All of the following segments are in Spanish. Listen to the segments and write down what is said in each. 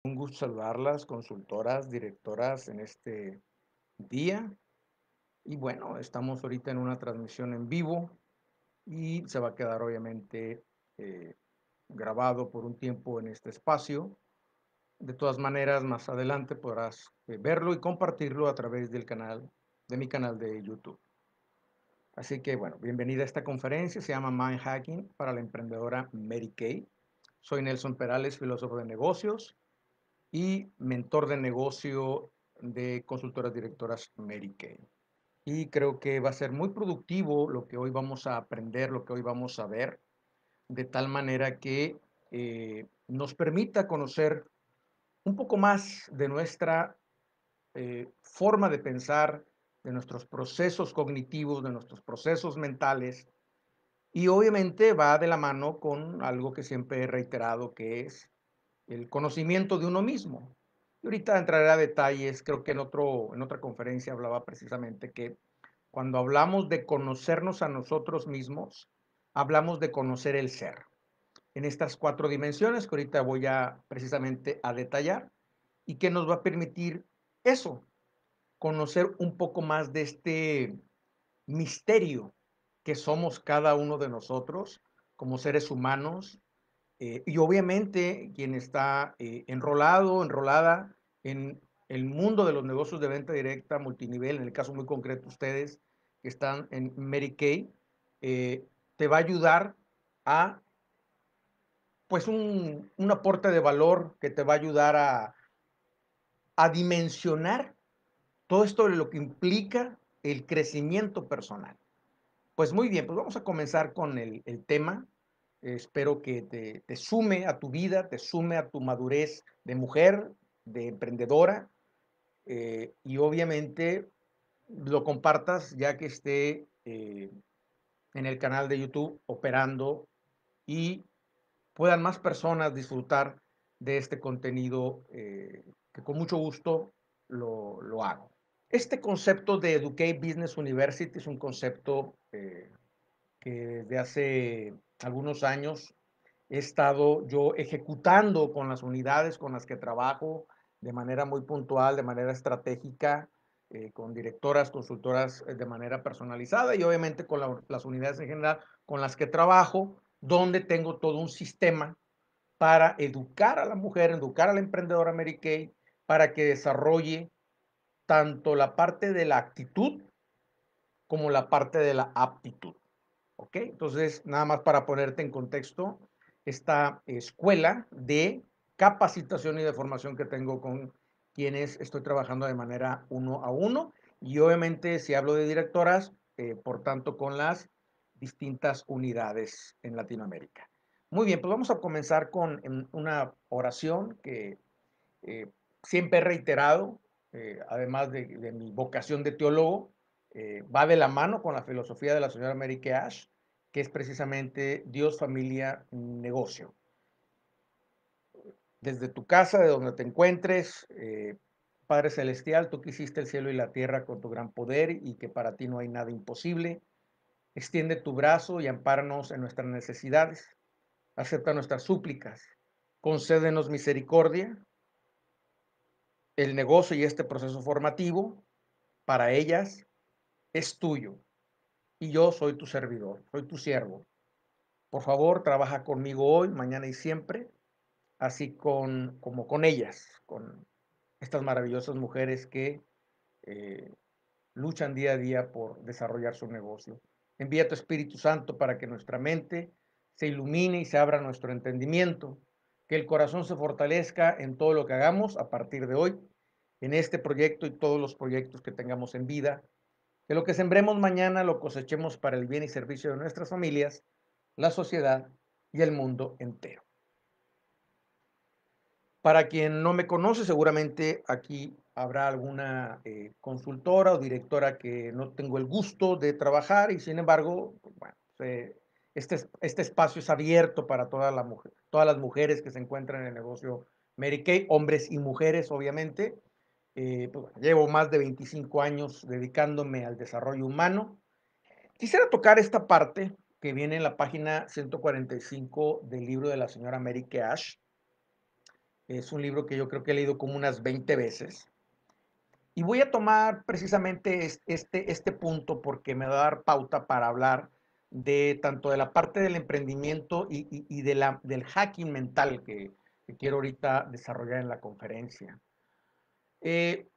Un gusto saludarlas, consultoras, directoras en este día. Y bueno, estamos ahorita en una transmisión en vivo y se va a quedar obviamente eh, grabado por un tiempo en este espacio. De todas maneras, más adelante podrás verlo y compartirlo a través del canal, de mi canal de YouTube. Así que bueno, bienvenida a esta conferencia, se llama Mind Hacking para la emprendedora Mary Kay. Soy Nelson Perales, filósofo de negocios y mentor de negocio de consultoras directoras Mary Kay. Y creo que va a ser muy productivo lo que hoy vamos a aprender, lo que hoy vamos a ver, de tal manera que nos permita conocer un poco más de nuestra forma de pensar, de nuestros procesos cognitivos, de nuestros procesos mentales. Y obviamente va de la mano con algo que siempre he reiterado, que es el conocimiento de uno mismo. Y ahorita entraré a detalles, creo que en otra conferencia hablaba precisamente que cuando hablamos de conocernos a nosotros mismos, hablamos de conocer el ser. En estas cuatro dimensiones que ahorita voy a precisamente a detallar y que nos va a permitir eso, conocer un poco más de este misterio que somos cada uno de nosotros como seres humanos, y obviamente quien está enrolado, enrolada en el mundo de los negocios de venta directa multinivel, en el caso muy concreto ustedes que están en Mary Kay, te va a ayudar a pues un aporte de valor que te va a ayudar a dimensionar todo esto de lo que implica el crecimiento personal. Pues muy bien, pues vamos a comenzar con el tema. Espero que te sume a tu vida, te sume a tu madurez de mujer, de emprendedora, y obviamente lo compartas ya que esté en el canal de YouTube operando y puedan más personas disfrutar de este contenido que con mucho gusto lo hago. Este concepto de Educate Business University es un concepto que desde hace algunos años he estado yo ejecutando con las unidades con las que trabajo de manera muy puntual, de manera estratégica, con directoras, consultoras de manera personalizada y obviamente con las unidades en general con las que trabajo, donde tengo todo un sistema para educar a la mujer, educar a la emprendedora Mary Kay, para que desarrolle tanto la parte de la actitud como la parte de la aptitud. ¿Ok? Entonces, nada más para ponerte en contexto, esta escuela de capacitación y de formación que tengo con quienes estoy trabajando de manera uno a uno y obviamente si hablo de directoras, por tanto con las distintas unidades en Latinoamérica. Muy bien, pues vamos a comenzar con una oración que eh, siempre he reiterado, además de mi vocación de teólogo, va de la mano con la filosofía de la señora Mary Kay Ash, que es precisamente Dios, familia, negocio. Desde tu casa, de donde te encuentres, Padre Celestial, tú que hiciste el cielo y la tierra con tu gran poder y que para ti no hay nada imposible, extiende tu brazo y ampáranos en nuestras necesidades, acepta nuestras súplicas, concédenos misericordia, el negocio y este proceso formativo para ellas es tuyo y yo soy tu servidor, soy tu siervo. Por favor, trabaja conmigo hoy, mañana y siempre, así como con ellas, con estas maravillosas mujeres que eh, luchan día a día por desarrollar su negocio. Envía tu Espíritu Santo para que nuestra mente se ilumine y se abra nuestro entendimiento, que el corazón se fortalezca en todo lo que hagamos a partir de hoy, en este proyecto y todos los proyectos que tengamos en vida, que lo que sembremos mañana lo cosechemos para el bien y servicio de nuestras familias, la sociedad y el mundo entero. Para quien no me conoce, seguramente aquí habrá alguna consultora o directora que no tengo el gusto de trabajar y sin embargo, pues, bueno, este espacio es abierto para todas las mujeres que se encuentran en el negocio Mary Kay, hombres y mujeres, obviamente. Pues, bueno, llevo más de 25 años dedicándome al desarrollo humano. Quisiera tocar esta parte que viene en la página 145 del libro de la señora Mary Kay Ash, Es un libro que yo creo que he leído como unas 20 veces. Y voy a tomar precisamente este punto porque me va a dar pauta para hablar de tanto de la parte del emprendimiento y del hacking mental que quiero ahorita desarrollar en la conferencia. Eh,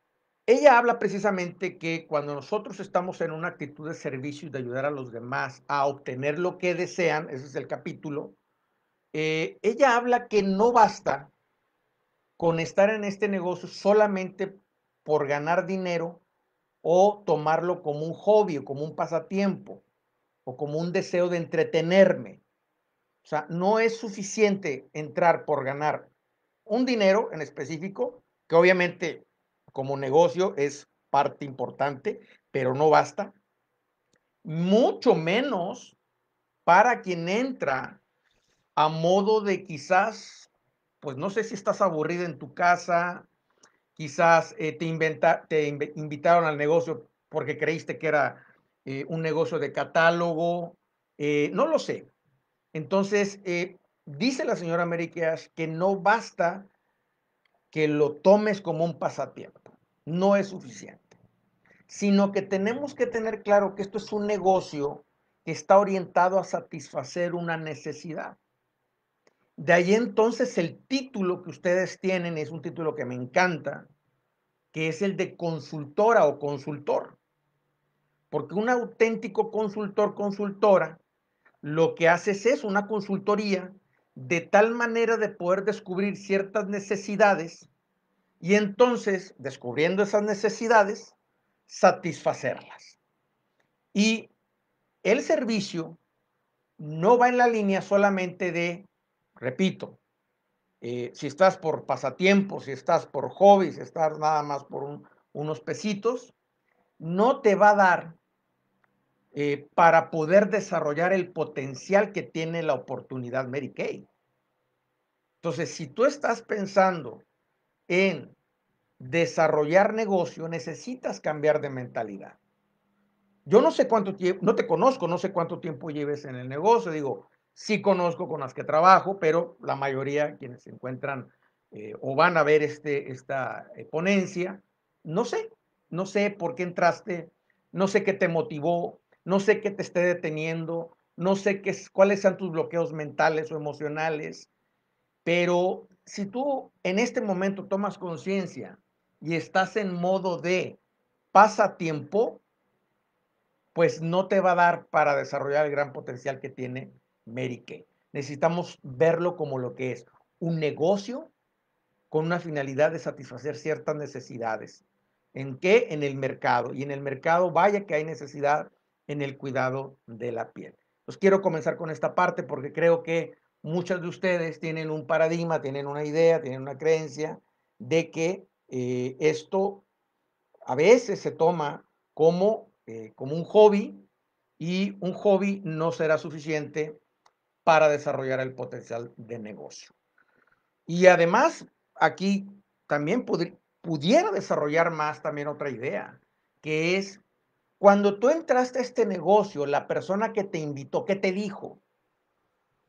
Ella habla precisamente que cuando nosotros estamos en una actitud de servicio y de ayudar a los demás a obtener lo que desean, ese es el capítulo, ella habla que no basta con estar en este negocio solamente por ganar dinero o tomarlo como un hobby o como un pasatiempo o como un deseo de entretenerme. O sea, no es suficiente entrar por ganar un dinero en específico, que obviamente como negocio es parte importante, pero no basta. Mucho menos para quien entra a modo de quizás, pues no sé si estás aburrida en tu casa, quizás invitaron al negocio porque creíste que era un negocio de catálogo, no lo sé. Entonces, dice la señora Mary Kay Ash que no basta que lo tomes como un pasatiempo, no es suficiente, sino que tenemos que tener claro que esto es un negocio que está orientado a satisfacer una necesidad. De ahí entonces el título que ustedes tienen es un título que me encanta, que es el de consultora o consultor, porque un auténtico consultor, consultora, lo que hace es una consultoría de tal manera de poder descubrir ciertas necesidades y entonces, descubriendo esas necesidades, satisfacerlas. Y el servicio no va en la línea solamente de, repito, si estás por pasatiempos, si estás por hobby, si estás nada más por unos pesitos, no te va a dar para poder desarrollar el potencial que tiene la oportunidad Mary Kay. Entonces, si tú estás pensando en desarrollar negocio, necesitas cambiar de mentalidad. Yo no sé cuánto tiempo, no te conozco, no sé cuánto tiempo lleves en el negocio, digo, sí conozco con las que trabajo, pero la mayoría quienes se encuentran o van a ver esta ponencia, no sé, no sé por qué entraste, no sé qué te motivó, no sé qué te esté deteniendo, no sé cuáles sean tus bloqueos mentales o emocionales, pero si tú en este momento tomas conciencia y estás en modo de pasatiempo, pues no te va a dar para desarrollar el gran potencial que tiene Mary Kay. Necesitamos verlo como lo que es un negocio con una finalidad de satisfacer ciertas necesidades. ¿En qué? En el mercado. Y en el mercado, vaya que hay necesidad en el cuidado de la piel. Pues quiero comenzar con esta parte porque creo que muchos de ustedes tienen un paradigma, tienen una idea, tienen una creencia de que esto a veces se toma como un hobby y un hobby no será suficiente para desarrollar el potencial de negocio. Y además, aquí también pudiera desarrollar más también otra idea, que es cuando tú entraste a este negocio, la persona que te invitó, ¿qué te dijo?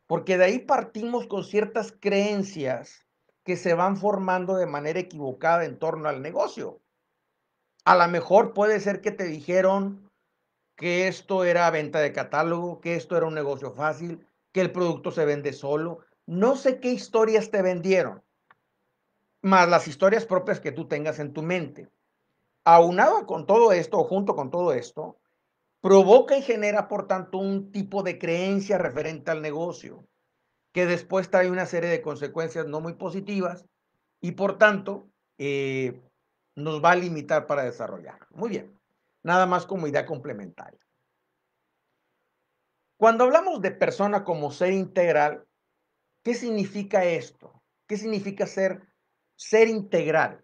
Porque de ahí partimos con ciertas creencias que se van formando de manera equivocada en torno al negocio. A lo mejor puede ser que te dijeron que esto era venta de catálogo, que esto era un negocio fácil, que el producto se vende solo. No sé qué historias te vendieron, más las historias propias que tú tengas en tu mente. Aunado con todo esto, o junto con todo esto, provoca y genera, por tanto, un tipo de creencia referente al negocio, que después trae una serie de consecuencias no muy positivas y, por tanto, nos va a limitar para desarrollar. Muy bien, nada más como idea complementaria. Cuando hablamos de persona como ser integral, ¿qué significa esto? ¿Qué significa ser integral?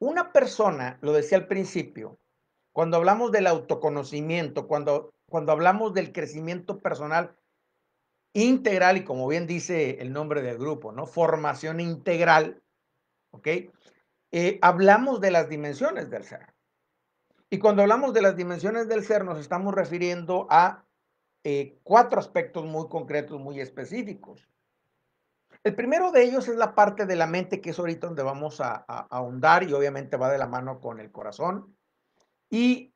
Una persona, lo decía al principio, cuando hablamos del autoconocimiento, cuando hablamos del crecimiento personal integral, y como bien dice el nombre del grupo, ¿no? Formación integral, ¿ok? Hablamos de las dimensiones del ser. Y cuando hablamos de las dimensiones del ser, nos estamos refiriendo a 4 aspectos muy concretos, muy específicos. El primero de ellos es la parte de la mente, que es ahorita donde vamos a ahondar y obviamente va de la mano con el corazón. Y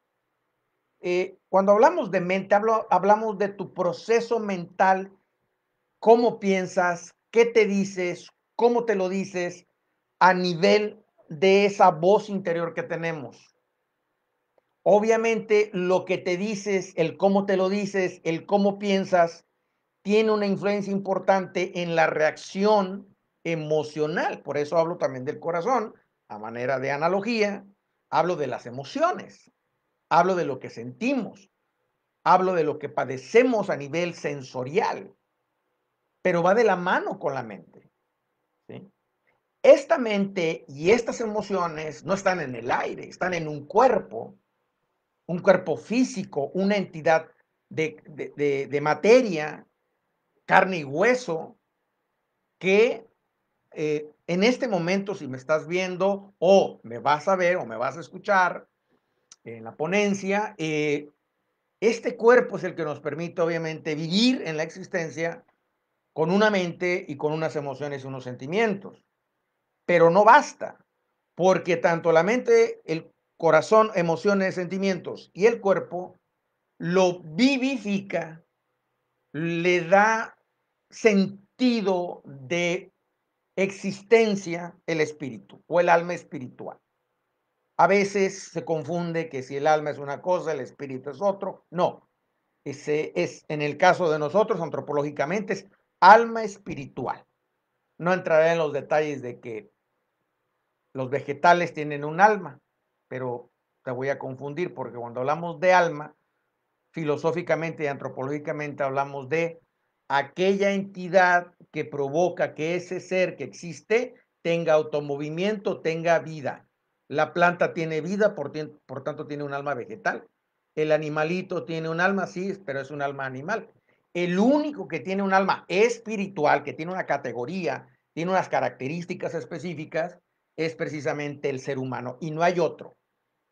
cuando hablamos de mente, hablamos de tu proceso mental, cómo piensas, qué te dices, cómo te lo dices a nivel de esa voz interior que tenemos. Obviamente, lo que te dices, el cómo te lo dices, el cómo piensas, tiene una influencia importante en la reacción emocional. Por eso hablo también del corazón, a manera de analogía, hablo de las emociones, hablo de lo que sentimos, hablo de lo que padecemos a nivel sensorial, pero va de la mano con la mente, ¿sí? Esta mente y estas emociones no están en el aire, están en un cuerpo físico, una entidad de materia, carne y hueso, que en este momento, si me estás viendo o me vas a ver o me vas a escuchar en la ponencia, este cuerpo es el que nos permite, obviamente, vivir en la existencia con una mente y con unas emociones y unos sentimientos. Pero no basta, porque tanto la mente, el corazón, emociones, sentimientos y el cuerpo lo vivifica, le da sentido de existencia el espíritu o el alma espiritual. A veces se confunde que si el alma es una cosa, el espíritu es otro. No, ese es, en el caso de nosotros, antropológicamente, es alma espiritual. No entraré en los detalles de que los vegetales tienen un alma, pero te voy a confundir porque cuando hablamos de alma, filosóficamente y antropológicamente hablamos de aquella entidad que provoca que ese ser que existe tenga automovimiento, tenga vida. La planta tiene vida, por tanto tiene un alma vegetal. El animalito tiene un alma, sí, pero es un alma animal. El único que tiene un alma espiritual, que tiene una categoría, tiene unas características específicas, es precisamente el ser humano y no hay otro.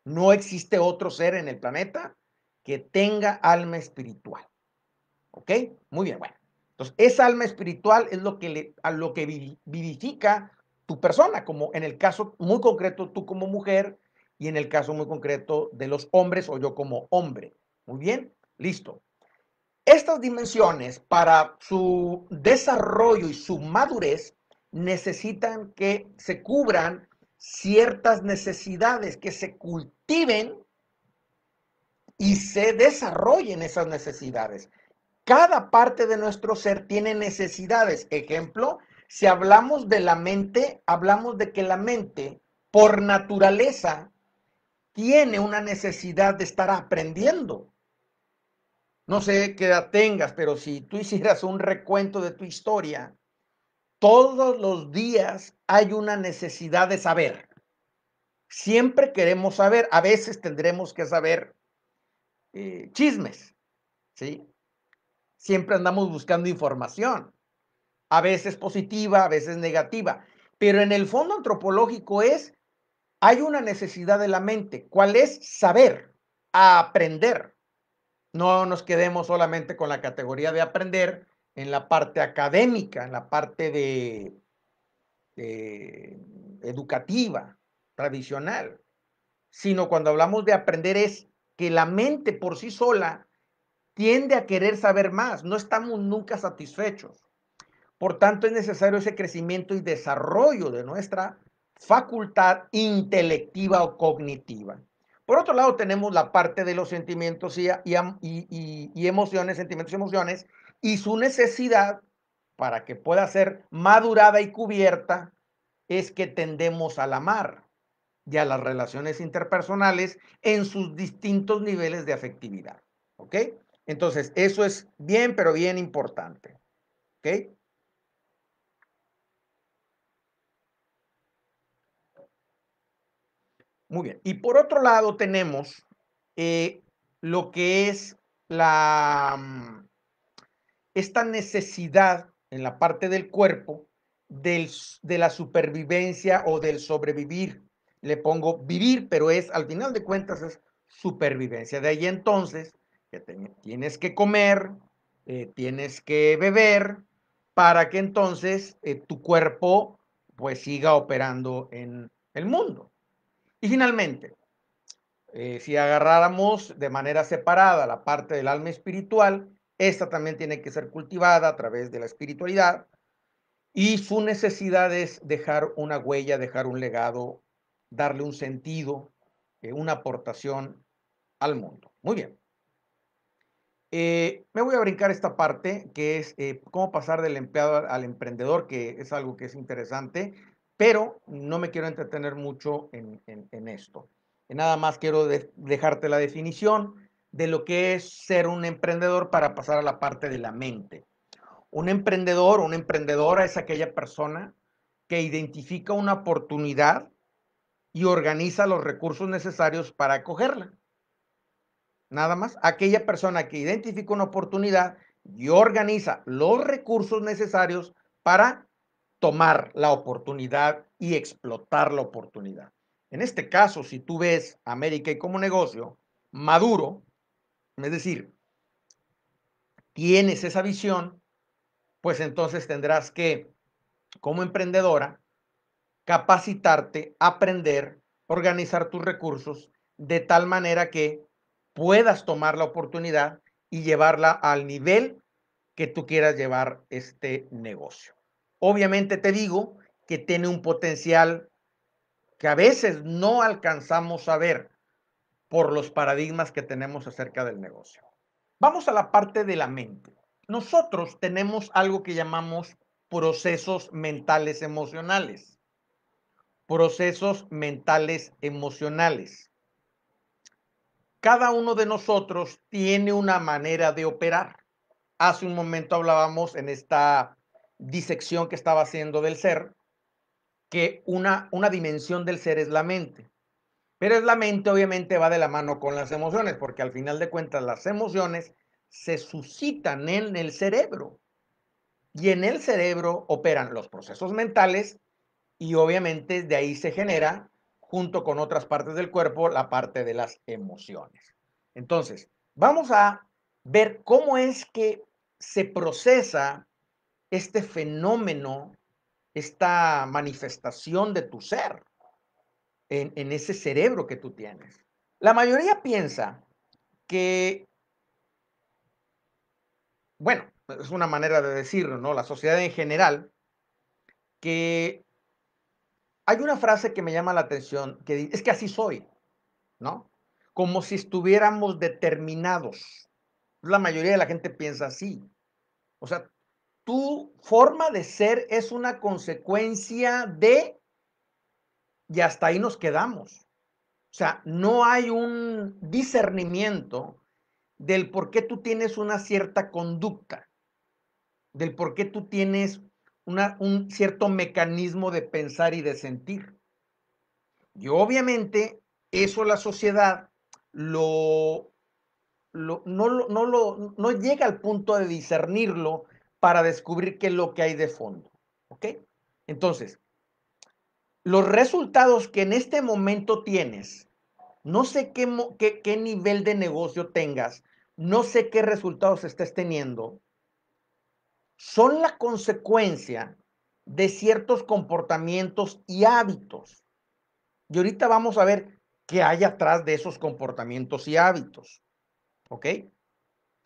No existe otro ser en el planeta que tenga alma espiritual. ¿Ok? Muy bien, bueno. Entonces, esa alma espiritual es a lo que vivifica tu persona, como en el caso muy concreto tú como mujer y en el caso muy concreto de los hombres o yo como hombre. Muy bien, listo. Estas dimensiones para su desarrollo y su madurez necesitan que se cubran ciertas necesidades, que se cultiven y se desarrollen esas necesidades. Cada parte de nuestro ser tiene necesidades. Ejemplo, si hablamos de la mente, hablamos de que la mente, por naturaleza, tiene una necesidad de estar aprendiendo. No sé qué edad tengas, pero si tú hicieras un recuento de tu historia, todos los días hay una necesidad de saber. Siempre queremos saber, a veces tendremos que saber chismes, ¿sí? Siempre andamos buscando información, a veces positiva, a veces negativa, pero en el fondo antropológico hay una necesidad de la mente, ¿cuál es? Saber, aprender. No nos quedemos solamente con la categoría de aprender en la parte académica, en la parte de educativa, tradicional, sino cuando hablamos de aprender es que la mente por sí sola tiende a querer saber más, no estamos nunca satisfechos. Por tanto, es necesario ese crecimiento y desarrollo de nuestra facultad intelectiva o cognitiva. Por otro lado, tenemos la parte de los sentimientos y emociones, sentimientos y emociones, y su necesidad para que pueda ser madurada y cubierta es que tendemos al amar y a las relaciones interpersonales en sus distintos niveles de afectividad. ¿Ok? Entonces, eso es bien, pero bien importante. ¿Ok? Muy bien. Y por otro lado tenemos lo que es esta necesidad en la parte del cuerpo de la supervivencia o del sobrevivir. Le pongo vivir, pero al final de cuentas es supervivencia. De ahí entonces que tienes que comer, tienes que beber para que entonces tu cuerpo pues siga operando en el mundo. Y finalmente, si agarráramos de manera separada la parte del alma espiritual, esta también tiene que ser cultivada a través de la espiritualidad y su necesidad es dejar una huella, dejar un legado, darle un sentido, una aportación al mundo. Muy bien. Me voy a brincar esta parte que es cómo pasar del empleado al emprendedor, que es algo que es interesante, pero no me quiero entretener mucho en esto. Nada más quiero dejarte la definición de lo que es ser un emprendedor para pasar a la parte de la mente. Un emprendedor o una emprendedora es aquella persona que identifica una oportunidad y organiza los recursos necesarios para acogerla. Nada más, aquella persona que identifica una oportunidad y organiza los recursos necesarios para tomar la oportunidad y explotar la oportunidad. En este caso, si tú ves América y como negocio maduro, es decir, tienes esa visión, pues entonces tendrás que, como emprendedora, capacitarte, aprender, organizar tus recursos de tal manera que puedas tomar la oportunidad y llevarla al nivel que tú quieras llevar este negocio. Obviamente te digo que tiene un potencial que a veces no alcanzamos a ver por los paradigmas que tenemos acerca del negocio. Vamos a la parte de la mente. Nosotros tenemos algo que llamamos procesos mentales emocionales. Procesos mentales emocionales. Cada uno de nosotros tiene una manera de operar. Hace un momento hablábamos en esta disección que estaba haciendo del ser, que una dimensión del ser es la mente. Pero es la mente, obviamente, va de la mano con las emociones, porque al final de cuentas las emociones se suscitan en el cerebro. Y en el cerebro operan los procesos mentales y obviamente de ahí se genera, junto con otras partes del cuerpo, la parte de las emociones. Entonces, vamos a ver cómo es que se procesa este fenómeno, esta manifestación de tu ser en ese cerebro que tú tienes. La mayoría piensa que, bueno, es una manera de decirlo, ¿no? La sociedad en general, que hay una frase que me llama la atención, que dice, es que así soy, ¿no? Como si estuviéramos determinados. La mayoría de la gente piensa así. O sea, tu forma de ser es una consecuencia de, y hasta ahí nos quedamos. O sea, no hay un discernimiento del por qué tú tienes una cierta conducta, del por qué tú tienes un cierto mecanismo de pensar y de sentir. Y obviamente eso la sociedad lo no llega al punto de discernirlo para descubrir qué es lo que hay de fondo, ¿ok? Entonces, los resultados que en este momento tienes, no sé qué nivel de negocio tengas, no sé qué resultados estés teniendo, son la consecuencia de ciertos comportamientos y hábitos. Y ahorita vamos a ver qué hay atrás de esos comportamientos y hábitos, ¿ok?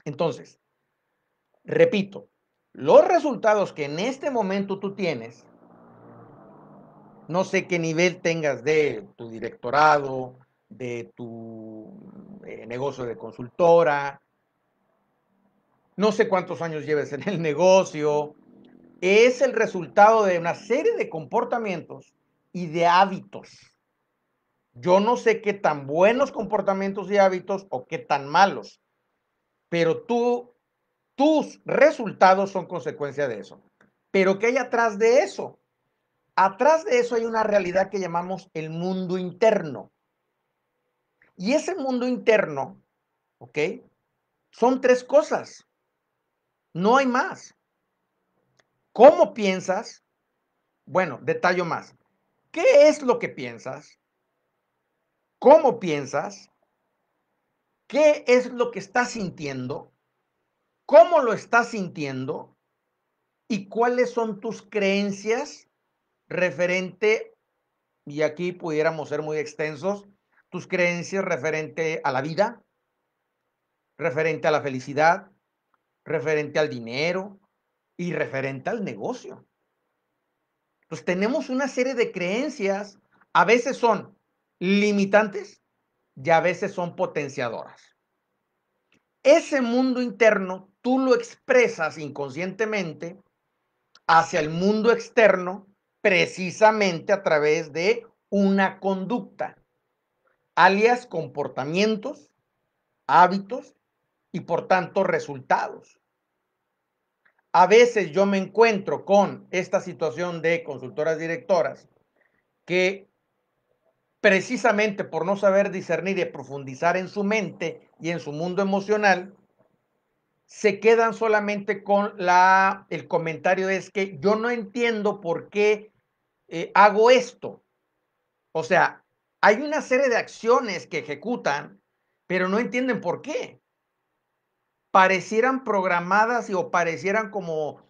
Entonces, repito, los resultados que en este momento tú tienes, no sé qué nivel tengas de tu directorado, de tu negocio de consultora, no sé cuántos años lleves en el negocio, es el resultado de una serie de comportamientos y de hábitos. Yo no sé qué tan buenos comportamientos y hábitos o qué tan malos, pero tus resultados son consecuencia de eso. Pero ¿qué hay atrás de eso? Atrás de eso hay una realidad que llamamos el mundo interno. Y ese mundo interno, ¿ok? Son tres cosas, no hay más. ¿Cómo piensas? Bueno, detallo más. ¿Qué es lo que piensas? ¿Cómo piensas? ¿Qué es lo que estás sintiendo? ¿Cómo lo estás sintiendo? y cuáles son tus creencias referente, y aquí pudiéramos ser muy extensos, tus creencias referente a la vida, referente a la felicidad, referente al dinero y referente al negocio. Entonces tenemos una serie de creencias, a veces son limitantes y a veces son potenciadoras. Ese mundo interno tú lo expresas inconscientemente hacia el mundo externo precisamente a través de una conducta, alias comportamientos, hábitos y por tanto resultados. A veces yo me encuentro con esta situación de consultoras directoras que precisamente por no saber discernir y profundizar en su mente y en su mundo emocional, se quedan solamente con el comentario es que yo no entiendo por qué hago esto. O sea, hay una serie de acciones que ejecutan, pero no entienden por qué. Parecieran programadas o parecieran como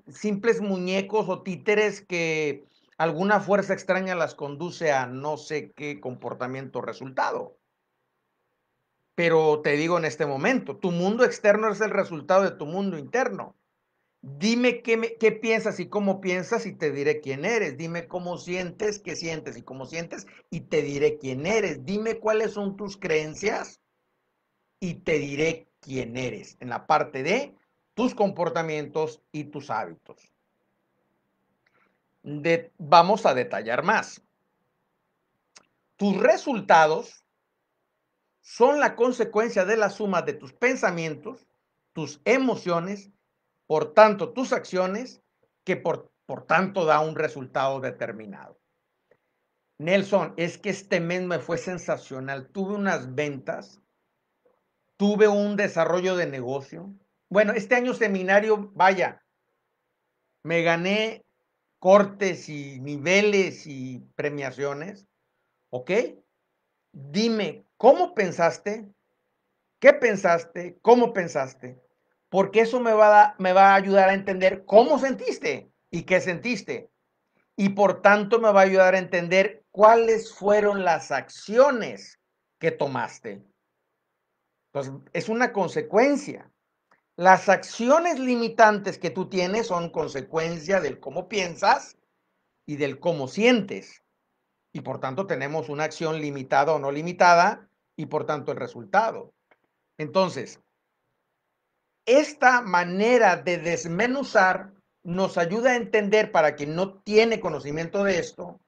simples muñecos o títeres que alguna fuerza extraña las conduce a no sé qué comportamiento o resultado. Pero te digo en este momento, tu mundo externo es el resultado de tu mundo interno. Dime qué piensas y cómo piensas y te diré quién eres. Dime cómo sientes, qué sientes y cómo sientes y te diré quién eres. Dime cuáles son tus creencias y te diré quién eres en la parte de tus comportamientos y tus hábitos. Vamos a detallar más. Tus resultados son la consecuencia de la suma de tus pensamientos, tus emociones, por tanto tus acciones, que por tanto da un resultado determinado. Nelson, es que este mes me fue sensacional. Tuve unas ventas, tuve un desarrollo de negocio. Bueno, este año seminario, vaya, me gané cortes y niveles y premiaciones, ¿ok? Dime, ¿cómo pensaste? ¿Qué pensaste? ¿Cómo pensaste? Porque eso me va a ayudar a entender cómo sentiste y qué sentiste. Y por tanto me va a ayudar a entender cuáles fueron las acciones que tomaste. Entonces, es una consecuencia. Las acciones limitantes que tú tienes son consecuencia del cómo piensas y del cómo sientes. Y por tanto tenemos una acción limitada o no limitada y por tanto el resultado. Entonces, esta manera de desmenuzar nos ayuda a entender, para quien no tiene conocimiento de esto,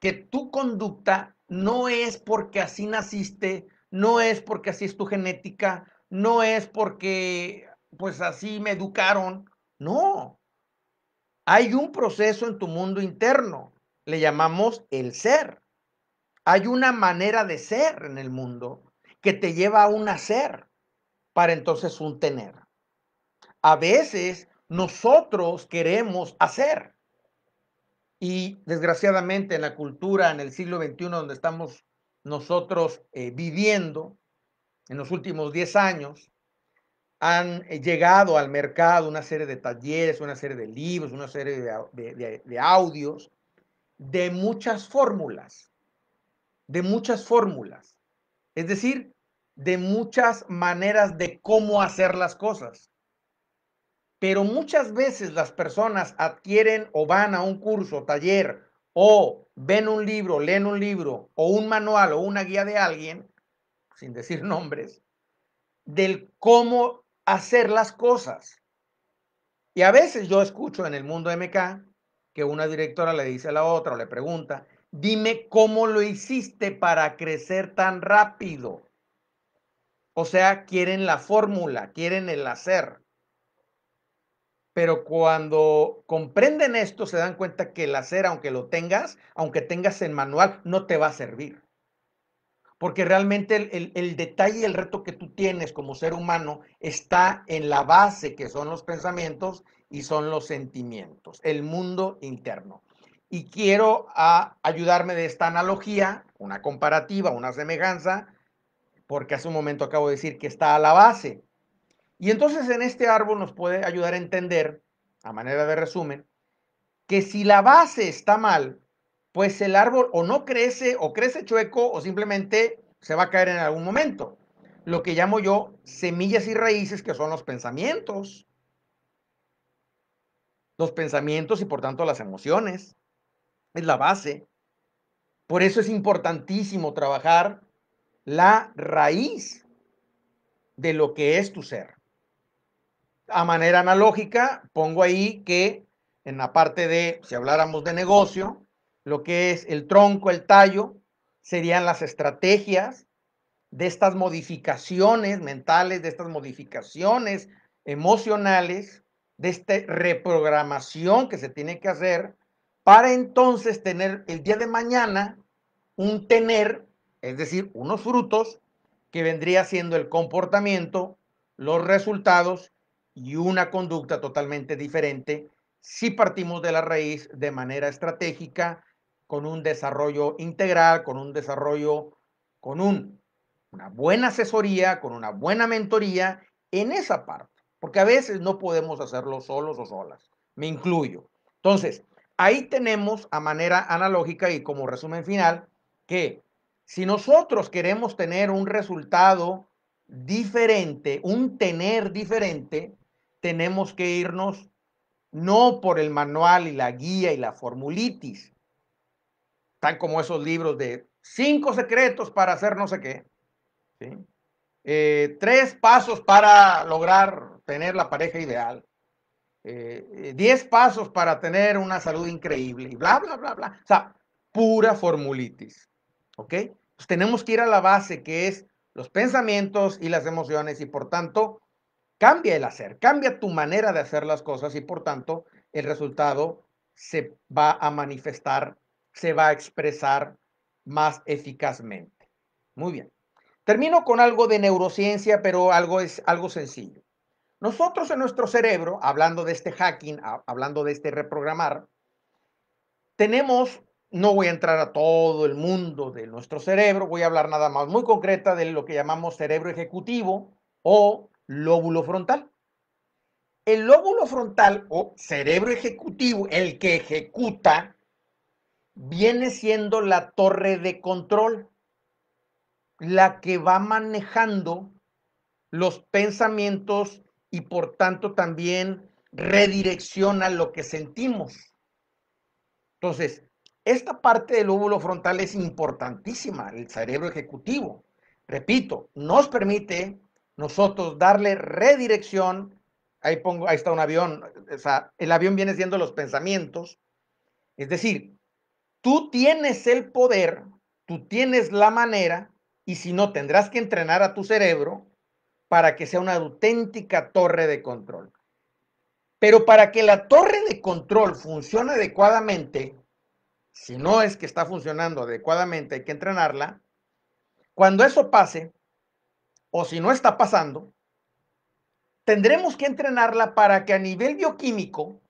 que tu conducta no es porque así naciste, no es porque así es tu genética, no es porque pues así me educaron, no. Hay un proceso en tu mundo interno, le llamamos el ser. Hay una manera de ser en el mundo que te lleva a un hacer para entonces un tener. A veces nosotros queremos hacer y desgraciadamente en la cultura, en el siglo XXI donde estamos nosotros viviendo, en los últimos 10 años, han llegado al mercado una serie de talleres, una serie de libros, una serie de audios, de muchas fórmulas, es decir, de muchas maneras de cómo hacer las cosas. Pero muchas veces las personas adquieren o van a un curso, taller, o ven un libro, leen un libro, o un manual o una guía de alguien, sin decir nombres, del cómo hacer las cosas. Y a veces yo escucho en el mundo MK que una directora le dice a la otra o le pregunta, dime cómo lo hiciste para crecer tan rápido. O sea, quieren la fórmula, quieren el hacer. Pero cuando comprenden esto, se dan cuenta que el hacer, aunque tengas el manual, no te va a servir. Porque realmente el detalle y el reto que tú tienes como ser humano está en la base, que son los pensamientos y son los sentimientos, el mundo interno. Y quiero ayudarme de esta analogía, una comparativa, una semejanza, porque hace un momento acabo de decir que está a la base. Y entonces en este árbol nos puede ayudar a entender a manera de resumen, que si la base está mal, pues el árbol o no crece, o crece chueco, o simplemente se va a caer en algún momento. Lo que llamo yo semillas y raíces, que son los pensamientos. Los pensamientos y por tanto las emociones. Es la base. Por eso es importantísimo trabajar la raíz de lo que es tu ser. A manera analógica, pongo ahí que en la parte de, si habláramos de negocio, lo que es el tronco, el tallo, serían las estrategias de estas modificaciones mentales, de estas modificaciones emocionales, de esta reprogramación que se tiene que hacer para entonces tener el día de mañana un tener, es decir, unos frutos que vendría siendo el comportamiento, los resultados y una conducta totalmente diferente si partimos de la raíz de manera estratégica, con un desarrollo integral, con un desarrollo, con una buena asesoría, con una buena mentoría en esa parte, porque a veces no podemos hacerlo solos o solas, me incluyo. Entonces, ahí tenemos a manera analógica y como resumen final que si nosotros queremos tener un resultado diferente, un tener diferente, tenemos que irnos no por el manual y la guía y la formulitis, tan como esos libros de 5 secretos para hacer no sé qué, ¿sí? 3 pasos para lograr tener la pareja ideal, 10 pasos para tener una salud increíble y bla, bla, bla, bla. O sea, pura formulitis. ¿Ok? Pues tenemos que ir a la base que es los pensamientos y las emociones y por tanto cambia el hacer, cambia tu manera de hacer las cosas y por tanto el resultado se va a manifestar, se va a expresar más eficazmente. Muy bien. Termino con algo de neurociencia, pero es algo sencillo. Nosotros en nuestro cerebro, hablando de este hacking, hablando de este reprogramar, tenemos, no voy a entrar a todo el mundo de nuestro cerebro, voy a hablar nada más muy concreta de lo que llamamos cerebro ejecutivo o lóbulo frontal. El lóbulo frontal o cerebro ejecutivo, el que ejecuta, viene siendo la torre de control, la que va manejando los pensamientos y por tanto también redirecciona lo que sentimos. Entonces, esta parte del lóbulo frontal es importantísima, el cerebro ejecutivo. Repito, nos permite nosotros darle redirección. Ahí está un avión, o sea, el avión viene siendo los pensamientos. Es decir, tú tienes el poder, tú tienes la manera, y si no, tendrás que entrenar a tu cerebro para que sea una auténtica torre de control. Pero para que la torre de control funcione adecuadamente, si no es que está funcionando adecuadamente, hay que entrenarla. Cuando eso pase, o si no está pasando, tendremos que entrenarla para que a nivel bioquímico,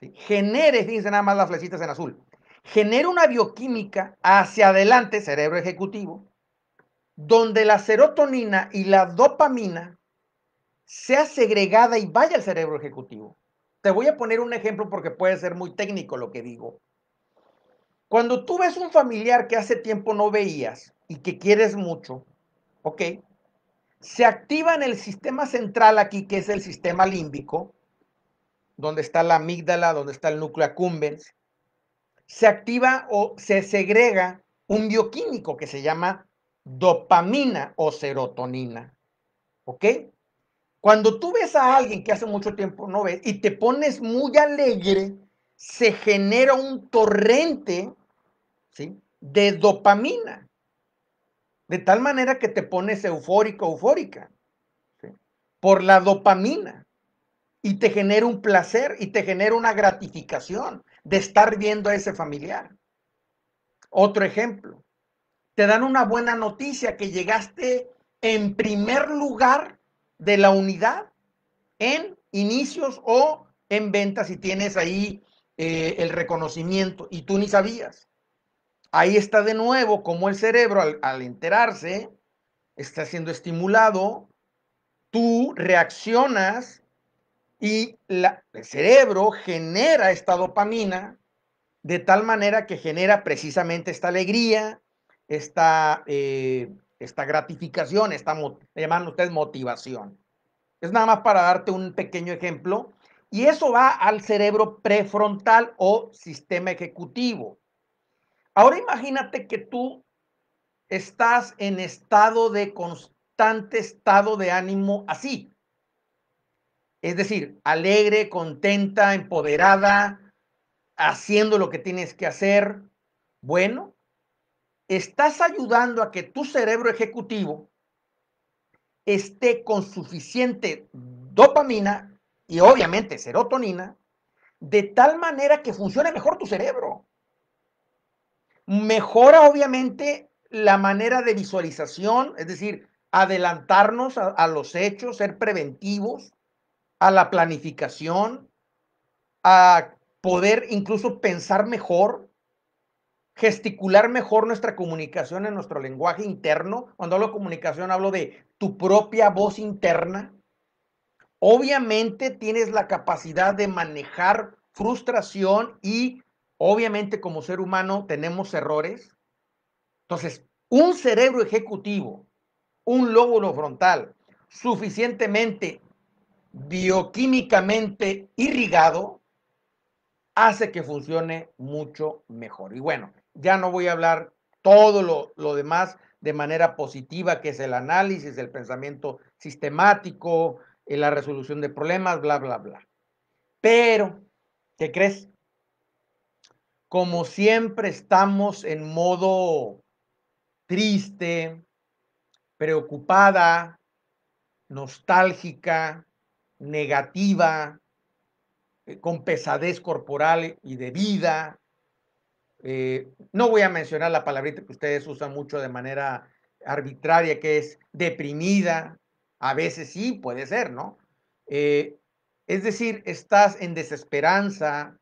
¿sí?, genere, fíjense nada más las flechitas en azul, genere una bioquímica hacia adelante, cerebro ejecutivo, donde la serotonina y la dopamina sea segregada y vaya al cerebro ejecutivo. Te voy a poner un ejemplo porque puede ser muy técnico lo que digo. Cuando tú ves un familiar que hace tiempo no veías y que quieres mucho, ¿ok? Se activa en el sistema central aquí, que es el sistema límbico, donde está la amígdala, donde está el núcleo accumbens. Se activa o se segrega un bioquímico que se llama dopamina o serotonina, ¿ok? Cuando tú ves a alguien que hace mucho tiempo no ves y te pones muy alegre, se genera un torrente, ¿sí?, de dopamina, de tal manera que te pones eufórico, eufórica, ¿sí?, por la dopamina, y te genera un placer y te genera una gratificación de estar viendo a ese familiar. Otro ejemplo, te dan una buena noticia que llegaste en primer lugar de la unidad en inicios o en ventas y tienes ahí el reconocimiento y tú ni sabías. Ahí está de nuevo como el cerebro al enterarse está siendo estimulado, tú reaccionas Y el cerebro genera esta dopamina de tal manera que genera precisamente esta alegría, esta gratificación, le llaman ustedes motivación. Es nada más para darte un pequeño ejemplo. Y eso va al cerebro prefrontal o sistema ejecutivo. Ahora imagínate que tú estás en constante estado de ánimo así. Es decir, alegre, contenta, empoderada, haciendo lo que tienes que hacer. Bueno, estás ayudando a que tu cerebro ejecutivo esté con suficiente dopamina y obviamente serotonina, de tal manera que funcione mejor tu cerebro. Mejora obviamente la manera de visualización, es decir, adelantarnos a los hechos, ser preventivos, a la planificación, a poder incluso pensar mejor, gesticular mejor nuestra comunicación en nuestro lenguaje interno. Cuando hablo de comunicación, hablo de tu propia voz interna. Obviamente tienes la capacidad de manejar frustración y obviamente como ser humano tenemos errores. Entonces, un cerebro ejecutivo, un lóbulo frontal suficientemente bioquímicamente irrigado, hace que funcione mucho mejor. Y bueno, ya no voy a hablar todo lo demás de manera positiva, que es el análisis, el pensamiento sistemático, la resolución de problemas, bla, bla, bla. Pero, ¿qué crees? Como siempre estamos en modo triste, preocupada, nostálgica, negativa, con pesadez corporal y de vida. No voy a mencionar la palabrita que ustedes usan mucho de manera arbitraria, que es deprimida. A veces sí, puede ser, ¿no? Eh, es decir, estás en desesperanza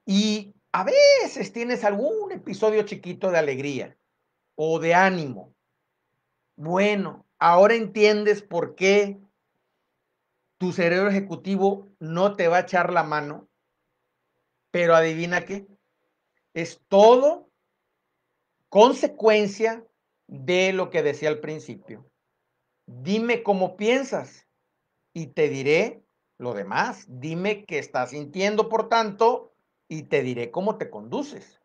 y a veces tienes algún episodio chiquito de alegría o de ánimo. Bueno, ahora entiendes por qué tu cerebro ejecutivo no te va a echar la mano, pero adivina qué, es todo consecuencia de lo que decía al principio. Dime cómo piensas y te diré lo demás. Dime qué estás sintiendo, por tanto, y te diré cómo te conduces.